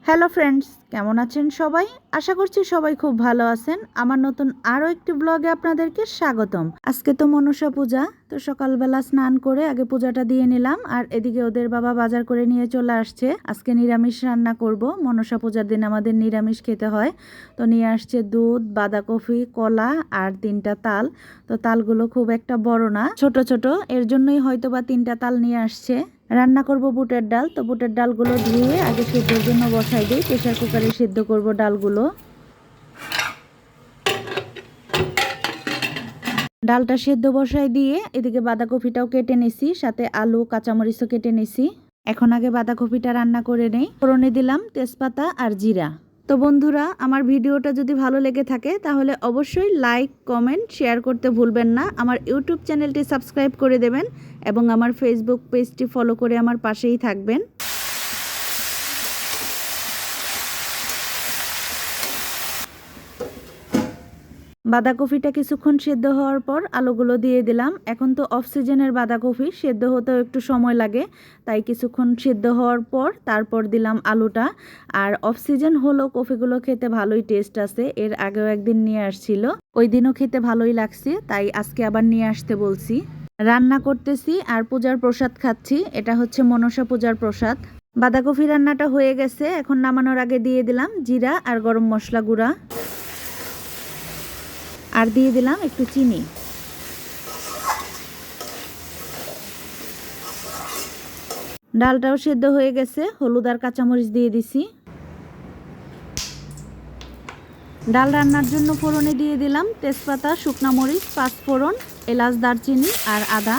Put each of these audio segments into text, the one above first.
Hello friends, কেমন আছেন সবাই? আশা করছি সবাই খুব ভালো আছেন। আমার নতুন আরও একটি ব্লগে আপনাদেরকে স্বাগতম। আজকে তো মনসা পূজা, তো সকালবেলা স্নান করে আগে পূজাটা দিয়ে নিলাম। আর এদিকে ওদের বাবা বাজার করে নিয়ে চলে আসছে। আজকে নিরামিষ রান্না করব। মনসা পূজার দিন আমাদের নিরামিষ খেতে হয়। তো নিয়ে আসছে দুধ, বাঁধাকপি, কলা আর 3টা তাল। তো তালগুলো খুব একটা বড় না, ছোট ছোট, এর জন্যই হয়তো বা 3টা তাল নিয়ে আসছে। রান্না করব বুটের ডাল। তো বুটের ডালগুলো ধুয়ে আগে সেদ্ধর জন্য বসাই দিই। প্রেসার কুকারে সেদ্ধ করব ডালগুলো। ডালটা সেদ্ধ বসাই দিয়ে এদিকে বাঁধাকপিটাও কেটে নিছি, সাথে আলু কাঁচামরিচও কেটে নিছি। এখন আগে বাঁধাকপিটা রান্না করে নেই। ফোড়নে দিলাম তেজপাতা আর জিরা। তো বন্ধুরা, আমার ভিডিওটা যদি ভালো লেগে থাকে তাহলে অবশ্যই লাইক, কমেন্ট, শেয়ার করতে ভুলবেন না। আমার ইউটিউব চ্যানেলটি সাবস্ক্রাইব করে দেবেন এবং আমার ফেসবুক পেজটি ফলো করে আমার পাশেই থাকবেন। বাঁধাকপিটা কিছুক্ষণ সেদ্ধ হওয়ার পর আলুগুলো দিয়ে দিলাম। এখন তো অফ সিজনের বাঁধাকপি, সেদ্ধ হতেও একটু সময় লাগে, তাই কিছুক্ষণ সেদ্ধ হওয়ার পর তারপর দিলাম আলুটা। আর অফ সিজন হলো কপিগুলো খেতে ভালোই টেস্ট আছে। এর আগেও একদিন নিয়ে আসছিল, ওই দিনও খেতে ভালোই লাগছে, তাই আজকে আবার নিয়ে আসতে বলছি। রান্না করতেছি আর পূজার প্রসাদ খাচ্ছি। এটা হচ্ছে মনসা পূজার প্রসাদ। বাঁধাকপি রান্নাটা হয়ে গেছে। এখন নামানোর আগে দিয়ে দিলাম জিরা আর গরম মশলা গুঁড়া, আর দিয়ে দিলাম একটু চিনি। ডালটাও সেদ্ধ হয়ে গেছে। হলুদ আর কাঁচামরিচ দিয়ে দিছি। ডাল রান্নার জন্য ফোড়নে দিয়ে দিলাম তেজপাতা, শুকনা মরিচ, পাঁচফোড়ন, এলাচ, দারচিনি আর আদা।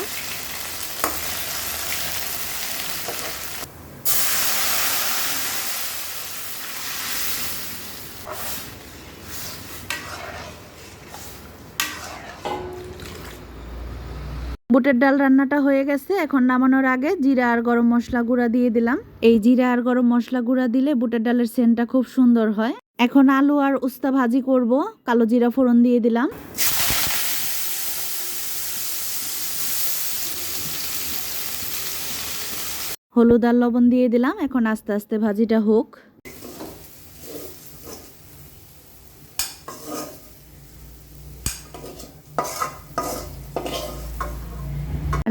বুটের ডাল রান্নাটা হয়ে গেছে। এখন নামানোর আগে জিরা আর গরম মশলা গুঁড়া দিয়ে দিলাম। এই জিরা আর গরম মশলা গুঁড়া দিলে বুটের ডালের সেন্টটা খুব সুন্দর হয়। এখন আলু আর উস্তা ভাজি করব। কালো জিরা ফোড়ন দিয়ে দিলাম। হলুদ আর লবণ দিয়ে দিলাম। এখন আস্তে আস্তে ভাজিটা হোক।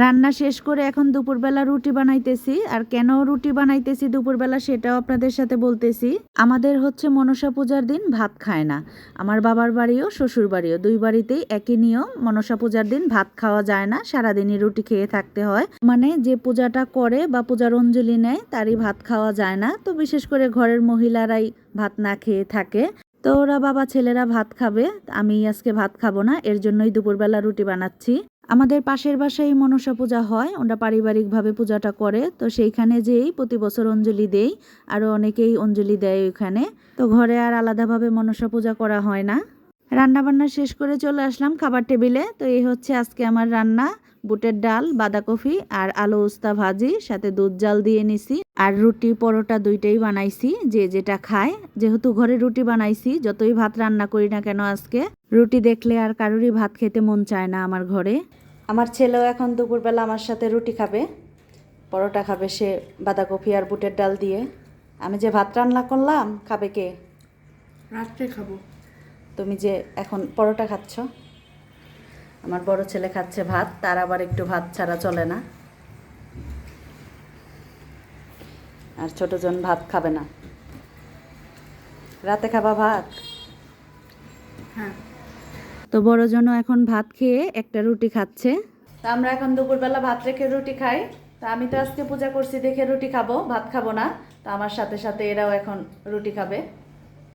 রান্না শেষ করে এখন দুপুরবেলা রুটি বানাইতেছি। আর কেন রুটি বানাইতেছি দুপুরবেলা সেটাও আপনাদের সাথে বলতেছি। আমাদের হচ্ছে মনসা পূজার দিন ভাত খায় না। আমার বাবার বাড়িও শ্বশুর বাড়িও, দুই বাড়িতেই একই নিয়ম। মনসা পূজার দিন ভাত খাওয়া যায় না, সারাদিনই রুটি খেয়ে থাকতে হয়। মানে যে পূজাটা করে বা পূজার অঞ্জলি নেয় তারই ভাত খাওয়া যায় না। তো বিশেষ করে ঘরের মহিলারাই ভাত না খেয়ে থাকে। তো ওরা বাবা ছেলেরা ভাত খাবে, আমি আজকে ভাত খাবো না, এর জন্যই দুপুরবেলা রুটি বানাচ্ছি। আমাদের পাশের বাসায় মনসা পূজা হয়, ওরা পারিবারিকভাবে পূজাটা করে। তো সেইখানে যেই প্রতি বছর অঞ্জলি দেই, আরও অনেকেই অঞ্জলি দেয় ওইখানে। তো ঘরে আর আলাদাভাবে মনসা পূজা করা হয় না। রান্না বান্না শেষ করে চলে আসলাম খাবার টেবিলে। তো এই হচ্ছে আজকে আমার রান্না। বুটের ডাল, বাঁধাকপি আর আলু উস্তা ভাজি, সাথে দুধ জাল দিয়ে নিছি। আর রুটি পরোটা দুইটাই বানাইছি, যে যেটা খায়। যেহেতু ঘরে রুটি বানাইছি, যতই ভাত রান্না করি না কেন আজকে রুটি দেখলে আর কারোরই ভাত খেতে মন চায় না আমার ঘরে। আমার ছেলেও এখন দুপুরবেলা আমার সাথে রুটি খাবে, পরোটা খাবে সে বাঁধাকপি আর বুটের ডাল দিয়ে। আমি যে ভাত রান্না করলাম খাবে কে? রাত্রে খাবো। তুমি যে এখন পরোটা খাচ্ছ। আমার বড় ছেলে খাচ্ছে ভাত, তার আবার একটু ভাত ছাড়া চলে না। আর ছোটজন ভাত খাবে না। রাতে খাবা ভাত? হ্যাঁ। তো বড়জনও এখন ভাত খেয়ে একটা রুটি খাচ্ছে। তা আমরা এখন দুপুরবেলা ভাত রেখে রুটি খাই। তা আমি তো আজকে পূজা করছি দেখে রুটি খাবো, ভাত খাবো না। তো আমার সাথে সাথে এরাও এখন রুটি খাবে।